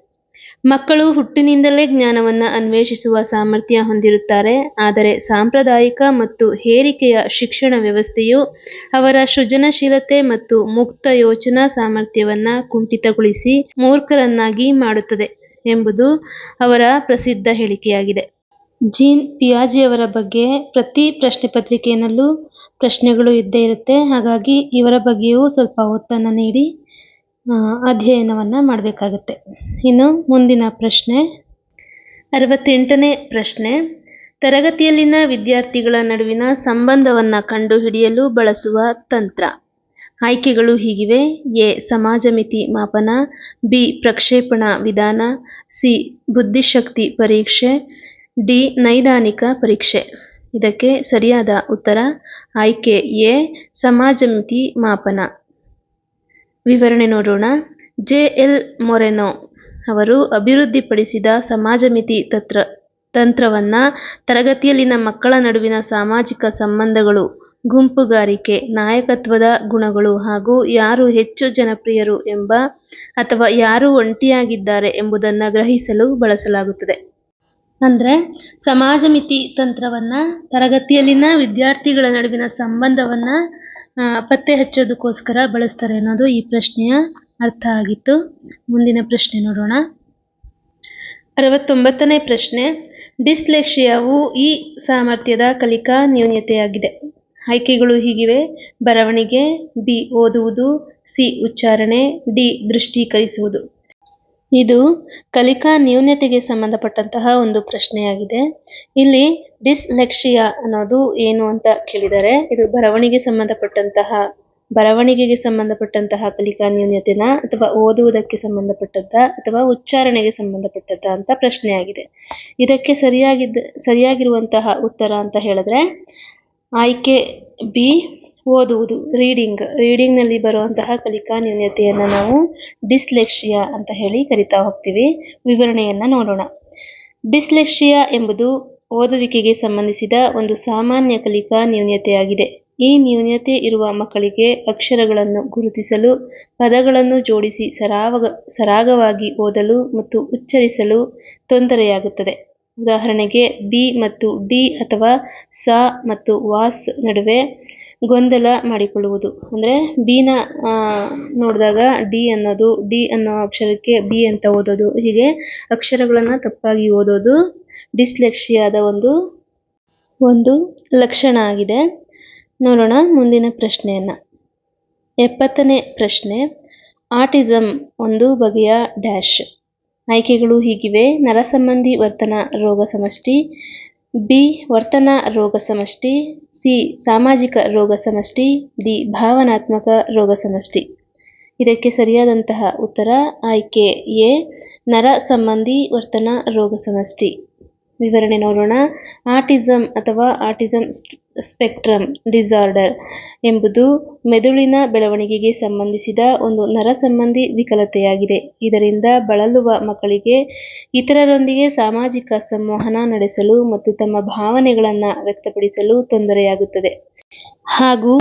ಮಕ್ಕಳು ಹುಟ್ಟಿನಿಂದಲೇ ಜ್ಞಾನವನ್ನು ಅನ್ವೇಷಿಸುವ ಸಾಮರ್ಥ್ಯ ಹೊಂದಿರುತ್ತಾರೆ. ಆದರೆ ಸಾಂಪ್ರದಾಯಿಕ ಮತ್ತು ಹೇರಿಕೆಯ ಶಿಕ್ಷಣ ವ್ಯವಸ್ಥೆಯು ಅವರ ಸೃಜನಶೀಲತೆ ಮತ್ತು ಮುಕ್ತ ಯೋಚನಾ ಸಾಮರ್ಥ್ಯವನ್ನು ಕುಂಠಿತಗೊಳಿಸಿ ಮೂರ್ಖರನ್ನಾಗಿ ಮಾಡುತ್ತದೆ ಎಂಬುದು ಅವರ ಪ್ರಸಿದ್ಧ ಹೇಳಿಕೆಯಾಗಿದೆ. ಜೀನ್ ಪಿಯಾಜೆಯವರ ಬಗ್ಗೆ ಪ್ರತಿ ಪ್ರಶ್ನೆ ಪತ್ರಿಕೆಯಲ್ಲೂ ಪ್ರಶ್ನೆಗಳು ಇದ್ದೇ ಇರುತ್ತೆ. ಹಾಗಾಗಿ ಇವರ ಬಗ್ಗೆಯೂ ಸ್ವಲ್ಪ ಒತ್ತನ್ನು ನೀಡಿ ಅಧ್ಯಯನವನ್ನು ಮಾಡಬೇಕಾಗತ್ತೆ. ಇನ್ನು ಮುಂದಿನ ಪ್ರಶ್ನೆ 68ನೇ ಪ್ರಶ್ನೆ. ತರಗತಿಯಲ್ಲಿನ ವಿದ್ಯಾರ್ಥಿಗಳ ನಡುವಿನ ಸಂಬಂಧವನ್ನು ಕಂಡುಹಿಡಿಯಲು ಬಳಸುವ ತಂತ್ರ. ಆಯ್ಕೆಗಳು ಹೀಗಿವೆ. ಎ ಸಮಾಜ ಮಿತಿ ಮಾಪನ, ಬಿ ಪ್ರಕ್ಷೇಪಣ ವಿಧಾನ, ಸಿ ಬುದ್ಧಿಶಕ್ತಿ ಪರೀಕ್ಷೆ, ಡಿ ನೈದಾನಿಕ ಪರೀಕ್ಷೆ. ಇದಕ್ಕೆ ಸರಿಯಾದ ಉತ್ತರ ಆಯ್ಕೆ ಎ ಸಮಾಜ ಮಿತಿ ಮಾಪನ. ವಿವರಣೆ ನೋಡೋಣ. ಜೆ.ಎಲ್. ಮೊರೆನೊ ಅವರು ಅಭಿವೃದ್ಧಿಪಡಿಸಿದ ಸಮಾಜ ಮಿತಿ ತಂತ್ರವನ್ನು ತರಗತಿಯಲ್ಲಿನ ಮಕ್ಕಳ ನಡುವಿನ ಸಾಮಾಜಿಕ ಸಂಬಂಧಗಳು, ಗುಂಪುಗಾರಿಕೆ, ನಾಯಕತ್ವದ ಗುಣಗಳು ಹಾಗೂ ಯಾರು ಹೆಚ್ಚು ಜನಪ್ರಿಯರು ಎಂಬ ಅಥವಾ ಯಾರು ಒಂಟಿಯಾಗಿದ್ದಾರೆ ಎಂಬುದನ್ನು ಗ್ರಹಿಸಲು ಬಳಸಲಾಗುತ್ತದೆ. ಅಂದರೆ ಸಮಾಜ ಮಿತಿ ತಂತ್ರವನ್ನು ತರಗತಿಯಲ್ಲಿನ ವಿದ್ಯಾರ್ಥಿಗಳ ನಡುವಿನ ಸಂಬಂಧವನ್ನು ಪತ್ತೆ ಹಚ್ಚೋದಕ್ಕೋಸ್ಕರ ಬಳಸ್ತಾರೆ ಅನ್ನೋದು ಈ ಪ್ರಶ್ನೆಯ ಅರ್ಥ ಆಗಿತ್ತು. ಮುಂದಿನ ಪ್ರಶ್ನೆ ನೋಡೋಣ. 69ನೇ ಪ್ರಶ್ನೆ. ಡಿಸ್ಲೆಕ್ಸಿಯಾವು ಈ ಸಾಮರ್ಥ್ಯದ ಕಲಿಕಾ ನ್ಯೂನತೆಯಾಗಿದೆ. ಆಯ್ಕೆಗಳು ಹೀಗಿವೆ. ಬರವಣಿಗೆ, ಬಿ ಓದುವುದು, ಸಿ ಉಚ್ಚಾರಣೆ, ಡಿ ದೃಷ್ಟೀಕರಿಸುವುದು. ಇದು ಕಲಿಕಾ ನ್ಯೂನತೆಗೆ ಸಂಬಂಧಪಟ್ಟಂತಹ ಒಂದು ಪ್ರಶ್ನೆಯಾಗಿದೆ. ಇಲ್ಲಿ ಡಿಸ್ಲೆಕ್ಸಿಯಾ ಅನ್ನೋದು ಏನು ಅಂತ ಕೇಳಿದರೆ, ಇದು ಬರವಣಿಗೆಗೆ ಸಂಬಂಧಪಟ್ಟಂತಹ ಕಲಿಕಾ ನ್ಯೂನತೆನ ಅಥವಾ ಓದುವುದಕ್ಕೆ ಸಂಬಂಧಪಟ್ಟಂತ ಅಥವಾ ಉಚ್ಚಾರಣೆಗೆ ಸಂಬಂಧಪಟ್ಟಂತ ಅಂತ ಪ್ರಶ್ನೆಯಾಗಿದೆ. ಇದಕ್ಕೆ ಸರಿಯಾಗಿರುವಂತಹ ಉತ್ತರ ಅಂತ ಹೇಳಿದ್ರೆ ಆಯ್ಕೆ ಬಿ, ಓದುವುದು, ರೀಡಿಂಗ್ ನಲ್ಲಿ ಬರುವಂತಹ ಕಲಿಕಾ ನ್ಯೂನತೆಯನ್ನ ನಾವು ಡಿಸ್ಲೆಕ್ಸಿಯಾ ಅಂತ ಹೇಳಿ ಕರಿತಾ ಹೋಗ್ತೀವಿ. ವಿವರಣೆಯನ್ನ ನೋಡೋಣ. ಡಿಸ್ಲೆಕ್ಸಿಯಾ ಎಂಬುದು ಓದುವಿಕೆಗೆ ಸಂಬಂಧಿಸಿದ ಒಂದು ಸಾಮಾನ್ಯ ಕಲಿಕಾ ನ್ಯೂನತೆಯಾಗಿದೆ. ಈ ನ್ಯೂನತೆ ಇರುವ ಮಕ್ಕಳಿಗೆ ಅಕ್ಷರಗಳನ್ನು ಗುರುತಿಸಲು, ಪದಗಳನ್ನು ಜೋಡಿಸಿ ಸರಾಗವಾಗಿ ಓದಲು ಮತ್ತು ಉಚ್ಚರಿಸಲು ತೊಂದರೆಯಾಗುತ್ತದೆ. ಉದಾಹರಣೆಗೆ ಬಿ ಮತ್ತು ಡಿ ಅಥವಾ ಸ ಮತ್ತು ವಾಸ್ ನಡುವೆ ಗೊಂದಲ ಮಾಡಿಕೊಳ್ಳುವುದು. ಅಂದರೆ ಬಿನ ನೋಡಿದಾಗ ಡಿ ಅನ್ನೋ ಅಕ್ಷರಕ್ಕೆ ಬಿ ಅಂತ ಓದೋದು, ಹೀಗೆ ಅಕ್ಷರಗಳನ್ನು ತಪ್ಪಾಗಿ ಓದೋದು ಡಿಸ್ಲೆಕ್ಸಿಯಾದ ಒಂದು ಲಕ್ಷಣ ಆಗಿದೆ. ನೋಡೋಣ ಮುಂದಿನ ಪ್ರಶ್ನೆಯನ್ನ. 70ನೇ ಪ್ರಶ್ನೆ, ಆಟಿಸಂ ಒಂದು ಬಗೆಯ ಡ್ಯಾಶ್. ಆಯ್ಕೆಗಳು ಹೀಗಿವೆ: ನರಸಂಬಂಧಿ ವರ್ತನ ರೋಗ ಸಮಷ್ಟಿ, ಬಿ ವರ್ತನ ರೋಗ ಸಮಷ್ಟಿ, ಸಿ ಸಾಮಾಜಿಕ ರೋಗ ಸಮಷ್ಟಿ, ಡಿ ಭಾವನಾತ್ಮಕ ರೋಗ ಸಮಷ್ಟಿ. ಇದಕ್ಕೆ ಸರಿಯಾದಂತಹ ಉತ್ತರ ಆಯ್ಕೆ ಎ, ನರ ಸಂಬಂಧಿ ವರ್ತನ ರೋಗ ಸಮಷ್ಟಿ. ವಿವರಣೆ ನೋಡೋಣ. ಆಟಿಸಂ ಅಥವಾ ಆಟಿಸಂ ಸ್ಪೆಕ್ಟ್ರಮ್ ಡಿಸಾರ್ಡರ್ ಎಂಬುದು ಮೆದುಳಿನ ಬೆಳವಣಿಗೆಗೆ ಸಂಬಂಧಿಸಿದ ಒಂದು ನರಸಂಬಂಧಿ ವಿಕಲತೆಯಾಗಿದೆ. ಇದರಿಂದ ಬಳಲುವ ಮಕ್ಕಳಿಗೆ ಇತರರೊಂದಿಗೆ ಸಾಮಾಜಿಕ ಸಂವಹನ ನಡೆಸಲು ಮತ್ತು ತಮ್ಮ ಭಾವನೆಗಳನ್ನು ವ್ಯಕ್ತಪಡಿಸಲು ತೊಂದರೆಯಾಗುತ್ತದೆ ಹಾಗೂ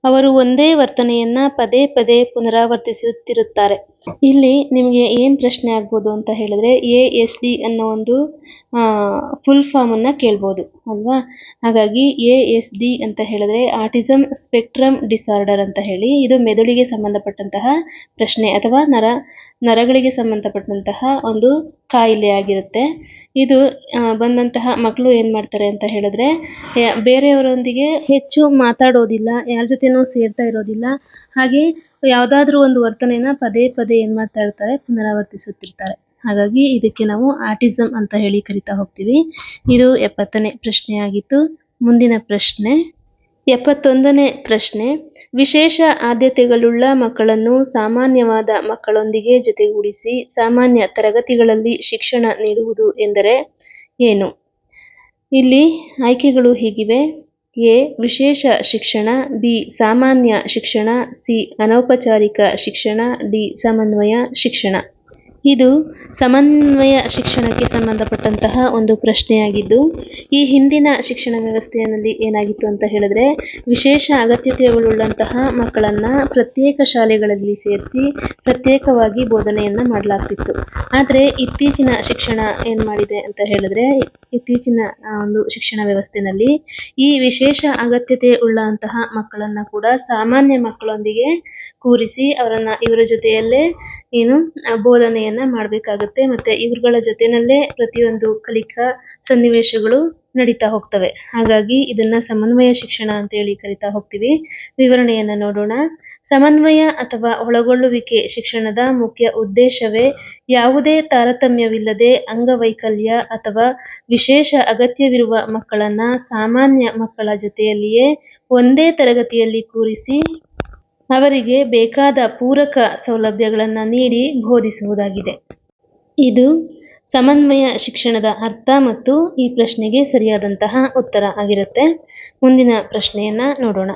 ಅವರು ಒಂದೇ ವರ್ತನೆಯನ್ನ ಪದೇ ಪದೇ ಪುನರಾವರ್ತಿಸುತ್ತಿರುತ್ತಾರೆ. ಇಲ್ಲಿ ನಿಮಗೆ ಏನ್ ಪ್ರಶ್ನೆ ಆಗ್ಬೋದು ಅಂತ ಹೇಳಿದ್ರೆ, ASD ಅನ್ನೋ ಒಂದು ಫುಲ್ ಫಾರ್ಮ್ ಅನ್ನ ಕೇಳ್ಬೋದು ಅಲ್ವಾ. ಹಾಗಾಗಿ ASD ಅಂತ ಹೇಳಿದ್ರೆ ಆಟಿಸಂ ಸ್ಪೆಕ್ಟ್ರಮ್ ಡಿಸಾರ್ಡರ್ ಅಂತ ಹೇಳಿ, ಇದು ಮೆದುಳಿಗೆ ಸಂಬಂಧಪಟ್ಟಂತಹ ಪ್ರಶ್ನೆ ಅಥವಾ ನರಗಳಿಗೆ ಸಂಬಂಧಪಟ್ಟಂತಹ ಒಂದು ಕಾಯಿಲೆ ಆಗಿರುತ್ತೆ. ಇದು ಬಂದಂತಹ ಮಕ್ಕಳು ಏನ್ ಮಾಡ್ತಾರೆ ಅಂತ ಹೇಳಿದ್ರೆ, ಬೇರೆಯವರೊಂದಿಗೆ ಹೆಚ್ಚು ಮಾತಾಡೋದಿಲ್ಲ, ಯಾರ ಜೊತೆನೂ ಸೇರ್ತಾ ಇರೋದಿಲ್ಲ, ಹಾಗೆ ಯಾವ್ದಾದ್ರೂ ಒಂದು ವರ್ತನೆನ ಪದೇ ಪದೇ ಏನ್ ಮಾಡ್ತಾ ಇರ್ತಾರೆ, ಪುನರಾವರ್ತಿಸುತ್ತಿರ್ತಾರೆ. ಹಾಗಾಗಿ ಇದಕ್ಕೆ ನಾವು ಆಟಿಸಂ ಅಂತ ಹೇಳಿ ಕರಿತಾ ಹೋಗ್ತೀವಿ. ಇದು 70ನೇ ಪ್ರಶ್ನೆಯಾಗಿತ್ತು. ಮುಂದಿನ ಪ್ರಶ್ನೆ 71ನೇ ಪ್ರಶ್ನೆ, ವಿಶೇಷ ಆದ್ಯತೆಗಳುಳ್ಳ ಮಕ್ಕಳನ್ನು ಸಾಮಾನ್ಯವಾದ ಮಕ್ಕಳೊಂದಿಗೆ ಜೊತೆಗೂಡಿಸಿ ಸಾಮಾನ್ಯ ತರಗತಿಗಳಲ್ಲಿ ಶಿಕ್ಷಣ ನೀಡುವುದು ಎಂದರೆ ಏನು? ಇಲ್ಲಿ ಆಯ್ಕೆಗಳು ಹೀಗಿವೆ: ಎ ವಿಶೇಷ ಶಿಕ್ಷಣ, ಬಿ ಸಾಮಾನ್ಯ ಶಿಕ್ಷಣ, ಸಿ ಅನೌಪಚಾರಿಕ ಶಿಕ್ಷಣ, ಡಿ ಸಮನ್ವಯ ಶಿಕ್ಷಣ. ಇದು ಸಮನ್ವಯ ಶಿಕ್ಷಣಕ್ಕೆ ಸಂಬಂಧಪಟ್ಟಂತಹ ಒಂದು ಪ್ರಶ್ನೆಯಾಗಿದ್ದು, ಈ ಹಿಂದಿನ ಶಿಕ್ಷಣ ವ್ಯವಸ್ಥೆಯಲ್ಲಿ ಏನಾಗಿತ್ತು ಅಂತ ಹೇಳಿದ್ರೆ, ವಿಶೇಷ ಅಗತ್ಯತೆಗಳುಳ್ಳಂತಹ ಮಕ್ಕಳನ್ನ ಪ್ರತ್ಯೇಕ ಶಾಲೆಗಳಲ್ಲಿ ಸೇರಿಸಿ ಪ್ರತ್ಯೇಕವಾಗಿ ಬೋಧನೆಯನ್ನ ಮಾಡಲಾಗ್ತಿತ್ತು. ಆದ್ರೆ ಇತ್ತೀಚಿನ ಶಿಕ್ಷಣ ಏನ್ ಮಾಡಿದೆ ಅಂತ ಹೇಳಿದ್ರೆ, ಇತ್ತೀಚಿನ ಒಂದು ಶಿಕ್ಷಣ ವ್ಯವಸ್ಥೆಯಲ್ಲಿ ಈ ವಿಶೇಷ ಅಗತ್ಯತೆ ಉಳ್ಳಂತಹ ಮಕ್ಕಳನ್ನ ಕೂಡ ಸಾಮಾನ್ಯ ಮಕ್ಕಳೊಂದಿಗೆ ಕೂರಿಸಿ ಇವರ ಜೊತೆಯಲ್ಲೇ ಬೋಧನೆಯನ್ನ ಮಾಡಬೇಕಾಗುತ್ತೆ. ಮತ್ತೆ ಇವ್ರುಗಳ ಜೊತೆನಲ್ಲೇ ಪ್ರತಿಯೊಂದು ಕಲಿಕಾ ಸನ್ನಿವೇಶಗಳು ನಡೀತಾ ಹೋಗ್ತವೆ. ಹಾಗಾಗಿ ಇದನ್ನ ಸಮನ್ವಯ ಶಿಕ್ಷಣ ಅಂತ ಹೇಳಿ ಕರಿತಾ ಹೋಗ್ತೀವಿ. ವಿವರಣೆಯನ್ನ ನೋಡೋಣ. ಸಮನ್ವಯ ಅಥವಾ ಒಳಗೊಳ್ಳುವಿಕೆ ಶಿಕ್ಷಣದ ಮುಖ್ಯ ಉದ್ದೇಶವೇ ಯಾವುದೇ ತಾರತಮ್ಯವಿಲ್ಲದೆ ಅಂಗವೈಕಲ್ಯ ಅಥವಾ ವಿಶೇಷ ಅಗತ್ಯವಿರುವ ಮಕ್ಕಳನ್ನ ಸಾಮಾನ್ಯ ಮಕ್ಕಳ ಜೊತೆಯಲ್ಲಿಯೇ ಒಂದೇ ತರಗತಿಯಲ್ಲಿ ಕೂರಿಸಿ ಅವರಿಗೆ ಬೇಕಾದ ಪೂರಕ ಸೌಲಭ್ಯಗಳನ್ನು ನೀಡಿ ಬೋಧಿಸುವುದಾಗಿದೆ. ಇದು ಸಮನ್ವಯ ಶಿಕ್ಷಣದ ಅರ್ಥ ಮತ್ತು ಈ ಪ್ರಶ್ನೆಗೆ ಸರಿಯಾದಂತಹ ಉತ್ತರ ಆಗಿರುತ್ತೆ. ಮುಂದಿನ ಪ್ರಶ್ನೆಯನ್ನ ನೋಡೋಣ.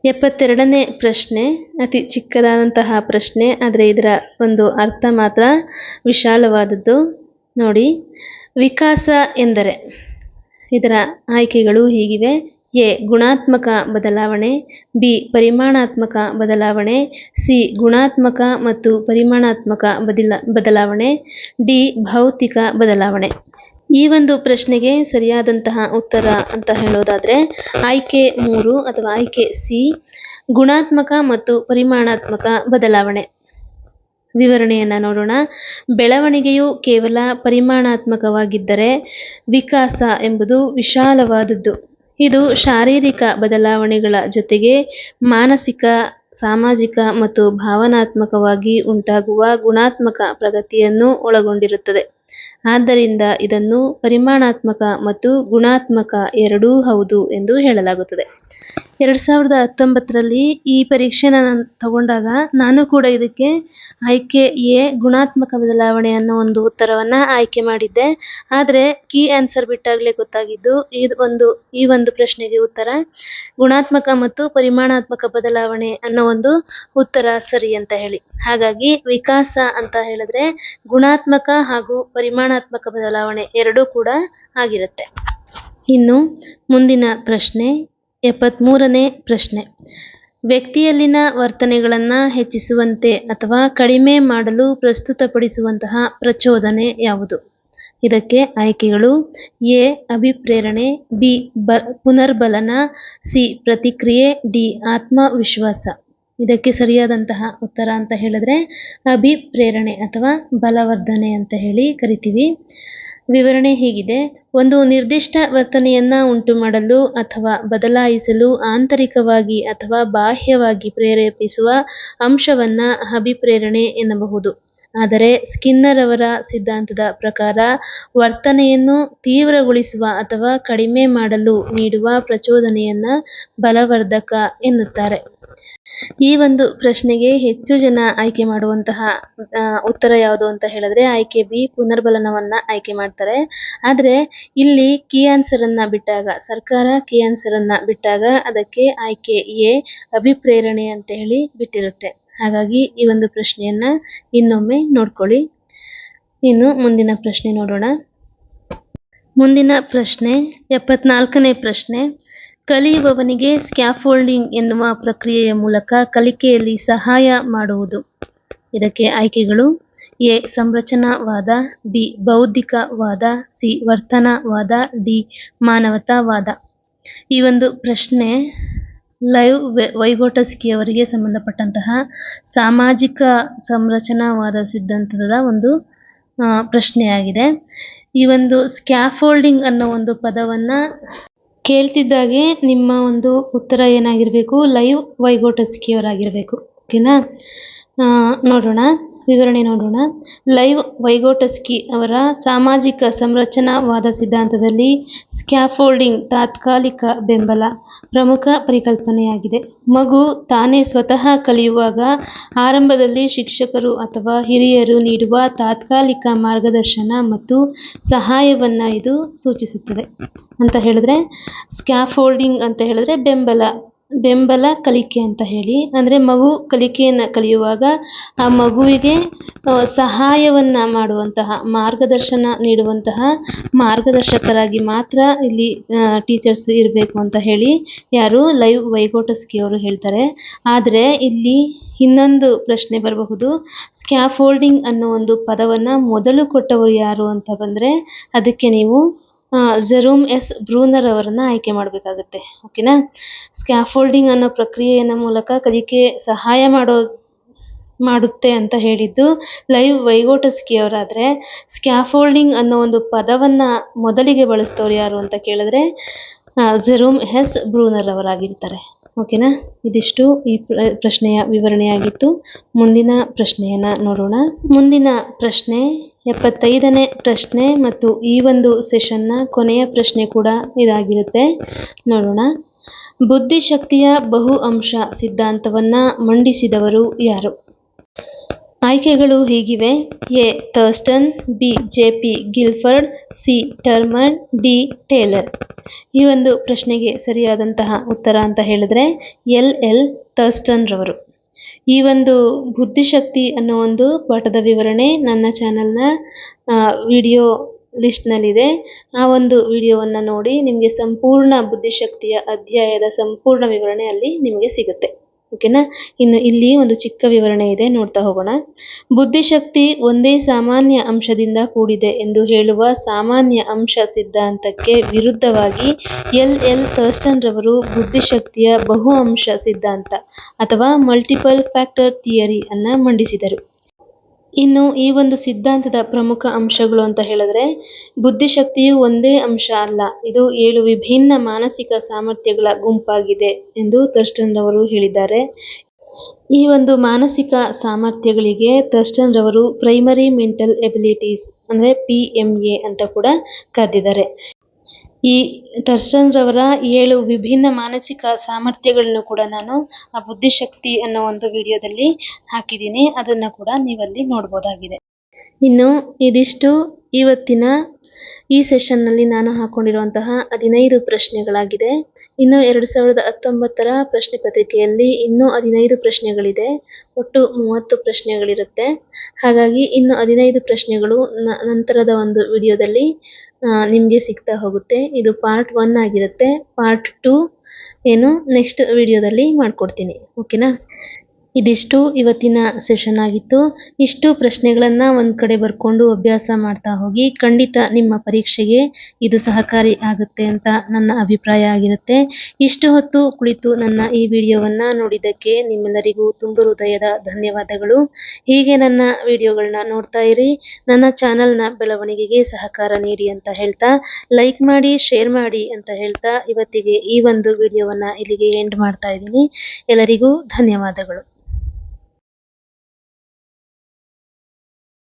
72ನೇ ಪ್ರಶ್ನೆ ಅತಿ ಚಿಕ್ಕದಾದಂತಹ ಪ್ರಶ್ನೆ, ಆದರೆ ಇದರ ಒಂದು ಅರ್ಥ ಮಾತ್ರ ವಿಶಾಲವಾದದ್ದು. ನೋಡಿ, ವಿಕಾಸ ಎಂದರೆ. ಇದರ ಆಯ್ಕೆಗಳು ಹೀಗಿವೆ: ಎ ಗುಣಾತ್ಮಕ ಬದಲಾವಣೆ, ಬಿ ಪರಿಮಾಣಾತ್ಮಕ ಬದಲಾವಣೆ, ಸಿ ಗುಣಾತ್ಮಕ ಮತ್ತು ಪರಿಮಾಣಾತ್ಮಕ ಬದಲಾವಣೆ, ಡಿ ಭೌತಿಕ ಬದಲಾವಣೆ. ಈ ಒಂದು ಪ್ರಶ್ನೆಗೆ ಸರಿಯಾದಂತಹ ಉತ್ತರ ಅಂತ ಹೇಳೋದಾದ್ರೆ ಆಯ್ಕೆ 3 ಅಥವಾ ಆಯ್ಕೆ ಸಿ, ಗುಣಾತ್ಮಕ ಮತ್ತು ಪರಿಮಾಣಾತ್ಮಕ ಬದಲಾವಣೆ. ವಿವರಣೆಯನ್ನ ನೋಡೋಣ. ಬೆಳವಣಿಗೆಯು ಕೇವಲ ಪರಿಮಾಣಾತ್ಮಕವಾಗಿದ್ದರೆ ವಿಕಾಸ ಎಂಬುದು ವಿಶಾಲವಾದದ್ದು. ಇದು ಶಾರೀರಿಕ ಬದಲಾವಣೆಗಳ ಜೊತೆಗೆ ಮಾನಸಿಕ, ಸಾಮಾಜಿಕ ಮತ್ತು ಭಾವನಾತ್ಮಕವಾಗಿ ಉಂಟಾಗುವ ಗುಣಾತ್ಮಕ ಪ್ರಗತಿಯನ್ನು ಒಳಗೊಂಡಿರುತ್ತದೆ. ಆದ್ದರಿಂದ ಇದನ್ನು ಪರಿಮಾಣಾತ್ಮಕ ಮತ್ತು ಗುಣಾತ್ಮಕ ಎರಡೂ ಹೌದು ಎಂದು ಹೇಳಲಾಗುತ್ತದೆ. 2019ರಲ್ಲಿ ಈ ಪರೀಕ್ಷೆನ ನಾನು ತಗೊಂಡಾಗ ನಾನು ಕೂಡ ಇದಕ್ಕೆ ಆಯ್ಕೆ ಎ ಗುಣಾತ್ಮಕ ಬದಲಾವಣೆ ಅನ್ನೋ ಒಂದು ಉತ್ತರವನ್ನ ಆಯ್ಕೆ ಮಾಡಿದ್ದೆ. ಆದರೆ ಕೀ ಆನ್ಸರ್ ಬಿಟ್ಟಾಗಲೇ ಗೊತ್ತಾಗಿದ್ದು ಈ ಒಂದು ಪ್ರಶ್ನೆಗೆ ಉತ್ತರ ಗುಣಾತ್ಮಕ ಮತ್ತು ಪರಿಮಾಣಾತ್ಮಕ ಬದಲಾವಣೆ ಅನ್ನೋ ಒಂದು ಉತ್ತರ ಸರಿ ಅಂತ ಹೇಳಿ. ಹಾಗಾಗಿ ವಿಕಾಸ ಅಂತ ಹೇಳಿದ್ರೆ ಗುಣಾತ್ಮಕ ಹಾಗೂ ಪರಿಮಾಣಾತ್ಮಕ ಬದಲಾವಣೆ ಎರಡೂ ಕೂಡ ಆಗಿರುತ್ತೆ. ಇನ್ನು ಮುಂದಿನ ಪ್ರಶ್ನೆ 73ನೇ ಪ್ರಶ್ನೆ. ವ್ಯಕ್ತಿಯಲ್ಲಿನ ವರ್ತನೆಗಳನ್ನು ಹೆಚ್ಚಿಸುವಂತೆ ಅಥವಾ ಕಡಿಮೆ ಮಾಡಲು ಪ್ರಸ್ತುತಪಡಿಸುವಂತಹ ಪ್ರಚೋದನೆ ಯಾವುದು? ಇದಕ್ಕೆ ಆಯ್ಕೆಗಳು ಎ ಅಭಿಪ್ರೇರಣೆ, ಬಿ ಪುನರ್ಬಲನ, ಸಿ ಪ್ರತಿಕ್ರಿಯೆ, ಡಿ ಆತ್ಮವಿಶ್ವಾಸ. ಇದಕ್ಕೆ ಸರಿಯಾದಂತಹ ಉತ್ತರ ಅಂತ ಹೇಳಿದ್ರೆ ಅಭಿಪ್ರೇರಣೆ ಅಥವಾ ಬಲವರ್ಧನೆ ಅಂತ ಹೇಳಿ ಕರಿತೀವಿ. ವಿವರಣೆ ಹೀಗಿದೆ: ಒಂದು ನಿರ್ದಿಷ್ಟ ವರ್ತನೆಯನ್ನ ಉಂಟುಮಾಡಲು ಅಥವಾ ಬದಲಾಯಿಸಲು ಆಂತರಿಕವಾಗಿ ಅಥವಾ ಬಾಹ್ಯವಾಗಿ ಪ್ರೇರೇಪಿಸುವ ಅಂಶವನ್ನ ಅಭಿಪ್ರೇರಣೆ ಎನ್ನಬಹುದು. ಆದರೆ ಸ್ಕಿನ್ನರ್ ಅವರ ಸಿದ್ಧಾಂತದ ಪ್ರಕಾರ ವರ್ತನೆಯನ್ನು ತೀವ್ರಗೊಳಿಸುವ ಅಥವಾ ಕಡಿಮೆ ಮಾಡಲು ನೀಡುವ ಪ್ರಚೋದನೆಯನ್ನ ಬಲವರ್ಧಕ ಎನ್ನುತ್ತಾರೆ. ಈ ಒಂದು ಪ್ರಶ್ನೆಗೆ ಹೆಚ್ಚು ಜನ ಆಯ್ಕೆ ಮಾಡುವಂತಹ ಉತ್ತರ ಯಾವುದು ಅಂತ ಹೇಳಿದ್ರೆ ಆಯ್ಕೆ ಬಿ ಪುನರ್ಬಲನವನ್ನ ಆಯ್ಕೆ ಮಾಡ್ತಾರೆ. ಆದರೆ ಇಲ್ಲಿ ಕೀ ಆನ್ಸರ್ ಅನ್ನ ಬಿಟ್ಟಾಗ, ಸರ್ಕಾರ ಕೀ ಆನ್ಸರ್ ಅನ್ನ ಬಿಟ್ಟಾಗ ಅದಕ್ಕೆ ಆಯ್ಕೆ ಎ ಅಭಿಪ್ರೇರಣೆ ಅಂತ ಹೇಳಿ ಬಿಟ್ಟಿರುತ್ತೆ. ಹಾಗಾಗಿ ಈ ಒಂದು ಪ್ರಶ್ನೆಯನ್ನ ಇನ್ನೊಮ್ಮೆ ನೋಡ್ಕೊಳ್ಳಿ. ಇನ್ನು ಮುಂದಿನ ಪ್ರಶ್ನೆ ನೋಡೋಣ. ಮುಂದಿನ ಪ್ರಶ್ನೆ 74ನೇ ಪ್ರಶ್ನೆ. ಕಲಿಯುವವನಿಗೆ ಸ್ಕ್ಯಾಫೋಲ್ಡಿಂಗ್ ಎನ್ನುವ ಪ್ರಕ್ರಿಯೆಯ ಮೂಲಕ ಕಲಿಕೆಯಲ್ಲಿ ಸಹಾಯ ಮಾಡುವುದು. ಇದಕ್ಕೆ ಆಯ್ಕೆಗಳು ಎ ಸಂರಚನಾವಾದ, ಬಿ ಬೌದ್ಧಿಕವಾದ, ಸಿ ವರ್ತನವಾದ, ಡಿ ಮಾನವತಾವಾದ. ಈ ಒಂದು ಪ್ರಶ್ನೆ ಲೈವ್ ವೈಗೋಟಸ್ಕಿ ಅವರಿಗೆ ಸಂಬಂಧಪಟ್ಟಂತಹ ಸಾಮಾಜಿಕ ಸಂರಚನಾವಾದ ಸಿದ್ಧಾಂತದ ಒಂದು ಪ್ರಶ್ನೆಯಾಗಿದೆ. ಈ ಒಂದು ಸ್ಕ್ಯಾಫೋಲ್ಡಿಂಗ್ ಅನ್ನೋ ಒಂದು ಪದವನ್ನ ಕೇಳ್ತಿದ್ದಾಗೆ ನಿಮ್ಮ ಒಂದು ಉತ್ತರ ಏನಾಗಿರಬೇಕು? Live Vygotsky ಅವರಾಗಿರಬೇಕು. ಓಕೆನಾ? ನೋಡೋಣ, ವಿವರಣೆ ನೋಡೋಣ. ಲೈವ್ ವೈಗೋಟಸ್ಕಿ ಅವರ ಸಾಮಾಜಿಕ ಸಂರಚನಾವಾದ ಸಿದ್ಧಾಂತದಲ್ಲಿ ಸ್ಕ್ಯಾಫೋಲ್ಡಿಂಗ್ ತಾತ್ಕಾಲಿಕ ಬೆಂಬಲ ಪ್ರಮುಖ ಪರಿಕಲ್ಪನೆಯಾಗಿದೆ. ಮಗು ತಾನೇ ಸ್ವತಃ ಕಲಿಯುವಾಗ ಆರಂಭದಲ್ಲಿ ಶಿಕ್ಷಕರು ಅಥವಾ ಹಿರಿಯರು ನೀಡುವ ತಾತ್ಕಾಲಿಕ ಮಾರ್ಗದರ್ಶನ ಮತ್ತು ಸಹಾಯವನ್ನ ಇದು ಸೂಚಿಸುತ್ತದೆ. ಅಂತ ಹೇಳಿದ್ರೆ ಸ್ಕ್ಯಾಫೋಲ್ಡಿಂಗ್ ಅಂತ ಹೇಳಿದ್ರೆ ಬೆಂಬಲ ಕಲಿಕೆ ಅಂತ ಹೇಳಿ. ಅಂದ್ರೆ ಮಗು ಕಲಿಕೆಯನ್ನ ಕಲಿಯುವಾಗ ಆ ಮಗುವಿಗೆ ಸಹಾಯವನ್ನ ಮಾಡುವಂತಹ, ಮಾರ್ಗದರ್ಶನ ನೀಡುವಂತಹ ಮಾರ್ಗದರ್ಶಕರಾಗಿ ಮಾತ್ರ ಇಲ್ಲಿ ಟೀಚರ್ಸ್ ಇರಬೇಕು ಅಂತ ಹೇಳಿ ಯಾರು ಲೈವ್ ವೈಗೋಟಸ್ಕಿ ಅವರು ಹೇಳ್ತಾರೆ. ಆದರೆ ಇಲ್ಲಿ ಇನ್ನೊಂದು ಪ್ರಶ್ನೆ ಬರಬಹುದು. ಸ್ಕ್ಯಾಫೋಲ್ಡಿಂಗ್ ಅನ್ನೋ ಒಂದು ಪದವನ್ನ ಮೊದಲು ಕೊಟ್ಟವರು ಯಾರು ಅಂತ ಬಂದ್ರೆ ಅದಕ್ಕೆ ನೀವು ಜೆರೋಮ್ ಎಸ್ ಬ್ರೂನರ್ ಅವರನ್ನ ಆಯ್ಕೆ ಮಾಡಬೇಕಾಗುತ್ತೆ. ಓಕೆನಾ? ಸ್ಕ್ಯಾಫೋಲ್ಡಿಂಗ್ ಅನ್ನೋ ಪ್ರಕ್ರಿಯೆಯ ಮೂಲಕ ಕಲಿಕೆ ಸಹಾಯ ಮಾಡುತ್ತೆ ಅಂತ ಹೇಳಿದ್ದು ಲೈವ್ ವೈಗೋಟಸ್ಕಿ ಅವರಾದ್ರೆ, ಸ್ಕ್ಯಾಫೋಲ್ಡಿಂಗ್ ಅನ್ನೋ ಒಂದು ಪದವನ್ನ ಮೊದಲಿಗೆ ಬಳಸಿದವರು ಯಾರು ಅಂತ ಕೇಳಿದ್ರೆ ಜೆರೋಮ್ ಎಸ್ ಬ್ರೂನರ್ ಅವರಾಗಿರ್ತಾರೆ. ಓಕೆನಾ? ಇದಿಷ್ಟು ಈ ಪ್ರಶ್ನೆಯ ವಿವರಣೆಯಾಗಿತ್ತು. ಮುಂದಿನ ಪ್ರಶ್ನೆಯನ್ನ ನೋಡೋಣ. ಮುಂದಿನ ಪ್ರಶ್ನೆ 75ನೇ ಪ್ರಶ್ನೆ ಮತ್ತು ಈ ಒಂದು ಸೆಷನ್ನ ಕೊನೆಯ ಪ್ರಶ್ನೆ ಕೂಡ ಇದಾಗಿರುತ್ತೆ. ನೋಡೋಣ. ಬುದ್ಧಿಶಕ್ತಿಯ ಬಹು ಅಂಶ ಸಿದ್ಧಾಂತವನ್ನ ಮಂಡಿಸಿದವರು ಯಾರು? ಆಯ್ಕೆಗಳು ಹೀಗಿವೆ: A Thurstone, B J P. Guilford, C Terman, D Taylor. ಈ ಒಂದು ಪ್ರಶ್ನೆಗೆ ಸರಿಯಾದಂತಹ ಉತ್ತರ ಅಂತ ಹೇಳಿದ್ರೆ ಎಲ್ ಥರ್ಸ್ಟನ್ ರವರು. ಈ ಒಂದು ಬುದ್ಧಿಶಕ್ತಿ ಅನ್ನೋ ಒಂದು ಪಾಠದ ವಿವರಣೆ ನನ್ನ ಚಾನಲ್ನ ವಿಡಿಯೋ ಲಿಸ್ಟ್ನಲ್ಲಿದೆ. ಆ ಒಂದು ವಿಡಿಯೋವನ್ನು ನೋಡಿ ನಿಮಗೆ ಸಂಪೂರ್ಣ ಬುದ್ಧಿಶಕ್ತಿಯ ಅಧ್ಯಾಯದ ಸಂಪೂರ್ಣ ವಿವರಣೆ ಅಲ್ಲಿ ನಿಮಗೆ ಸಿಗುತ್ತೆ. ಓಕೆನಾ? ಇನ್ನು ಇಲ್ಲಿ ಒಂದು ಚಿಕ್ಕ ವಿವರಣೆ ಇದೆ, ನೋಡ್ತಾ ಹೋಗೋಣ. ಬುದ್ಧಿಶಕ್ತಿ ಒಂದೇ ಸಾಮಾನ್ಯ ಅಂಶದಿಂದ ಕೂಡಿದೆ ಎಂದು ಹೇಳುವ ಸಾಮಾನ್ಯ ಅಂಶ ಸಿದ್ಧಾಂತಕ್ಕೆ ವಿರುದ್ಧವಾಗಿ ಎಲ್ ಥರ್ಸ್ಟನ್ ರವರು ಬುದ್ಧಿಶಕ್ತಿಯ ಬಹು ಅಂಶ ಸಿದ್ಧಾಂತ ಅಥವಾ ಮಲ್ಟಿಪಲ್ ಫ್ಯಾಕ್ಟರ್ ಥಿಯರಿ ಅನ್ನ ಮಂಡಿಸಿದರು. ಇನ್ನು ಈ ಒಂದು ಸಿದ್ಧಾಂತದ ಪ್ರಮುಖ ಅಂಶಗಳು ಅಂತ ಹೇಳಿದ್ರೆ ಬುದ್ಧಿಶಕ್ತಿಯು ಒಂದೇ ಅಂಶ ಅಲ್ಲ, ಇದು 7 ವಿಭಿನ್ನ ಮಾನಸಿಕ ಸಾಮರ್ಥ್ಯಗಳ ಗುಂಪಾಗಿದೆ ಎಂದು ಥರ್ಸ್ಟನ್ ರವರು ಹೇಳಿದ್ದಾರೆ. ಈ ಒಂದು ಮಾನಸಿಕ ಸಾಮರ್ಥ್ಯಗಳಿಗೆ ಥರ್ಸ್ಟನ್ ರವರು ಪ್ರೈಮರಿ ಮೆಂಟಲ್ ಎಬಿಲಿಟೀಸ್ ಅಂದರೆ PMA ಅಂತ ಕೂಡ ಕರೆದಿದ್ದಾರೆ. ಈ ಥರ್ಸ್ಟನ್ ರವರ 7 ವಿಭಿನ್ನ ಮಾನಸಿಕ ಸಾಮರ್ಥ್ಯಗಳನ್ನು ಕೂಡ ನಾನು ಆ ಬುದ್ಧಿಶಕ್ತಿ ಅನ್ನೋ ಒಂದು ವಿಡಿಯೋದಲ್ಲಿ ಹಾಕಿದ್ದೀನಿ. ಅದನ್ನು ಕೂಡ ನೀವಲ್ಲಿ ನೋಡ್ಬೋದಾಗಿದೆ. ಇನ್ನು ಇದಿಷ್ಟು ಇವತ್ತಿನ ಈ ಸೆಷನ್ನಲ್ಲಿ ನಾನು ಹಾಕೊಂಡಿರುವಂತಹ 15 ಪ್ರಶ್ನೆಗಳಾಗಿದೆ. ಇನ್ನು 2019ರ ಪ್ರಶ್ನೆ ಪತ್ರಿಕೆಯಲ್ಲಿ ಇನ್ನೂ 15 ಪ್ರಶ್ನೆಗಳಿದೆ. ಒಟ್ಟು 30 ಪ್ರಶ್ನೆಗಳಿರುತ್ತೆ. ಹಾಗಾಗಿ ಇನ್ನು 15 ಪ್ರಶ್ನೆಗಳು ನಂತರದ ಒಂದು ವಿಡಿಯೋದಲ್ಲಿ ನಿಮಗೆ ಸಿಗ್ತಾ ಹೋಗುತ್ತೆ. ಇದು ಪಾರ್ಟ್ 1 ಆಗಿರುತ್ತೆ. ಪಾರ್ಟ್ 2 ನೆಕ್ಸ್ಟ್ ವಿಡಿಯೋದಲ್ಲಿ ಮಾಡಿಕೊಡ್ತೀನಿ. ಓಕೆನಾ? ಇದಿಷ್ಟು ಇವತ್ತಿನ ಸೆಷನ್ ಆಗಿತ್ತು. ಇಷ್ಟು ಪ್ರಶ್ನೆಗಳನ್ನು ಒಂದು ಕಡೆ ಬರ್ಕೊಂಡು ಅಭ್ಯಾಸ ಮಾಡ್ತಾ ಹೋಗಿ. ಖಂಡಿತ ನಿಮ್ಮ ಪರೀಕ್ಷೆಗೆ ಇದು ಸಹಕಾರಿ ಆಗುತ್ತೆ ಅಂತ ನನ್ನ ಅಭಿಪ್ರಾಯ ಆಗಿರುತ್ತೆ. ಇಷ್ಟು ಹೊತ್ತು ಕುಳಿತು ನನ್ನ ಈ ವಿಡಿಯೋವನ್ನು ನೋಡಿದ್ದಕ್ಕೆ ನಿಮ್ಮೆಲ್ಲರಿಗೂ ತುಂಬ ಹೃದಯದ ಧನ್ಯವಾದಗಳು. ಹೀಗೆ ನನ್ನ ವಿಡಿಯೋಗಳನ್ನ ನೋಡ್ತಾ ಇರಿ. ನನ್ನ ಚಾನಲ್ನ ಬೆಳವಣಿಗೆಗೆ ಸಹಕಾರ ನೀಡಿ ಅಂತ ಹೇಳ್ತಾ, ಲೈಕ್ ಮಾಡಿ, ಶೇರ್ ಮಾಡಿ ಅಂತ ಹೇಳ್ತಾ ಇವತ್ತಿಗೆ ಈ ಒಂದು ವಿಡಿಯೋವನ್ನು ಇಲ್ಲಿಗೆ ಎಂಡ್ ಮಾಡ್ತಾ ಇದ್ದೀನಿ. ಎಲ್ಲರಿಗೂ ಧನ್ಯವಾದಗಳು.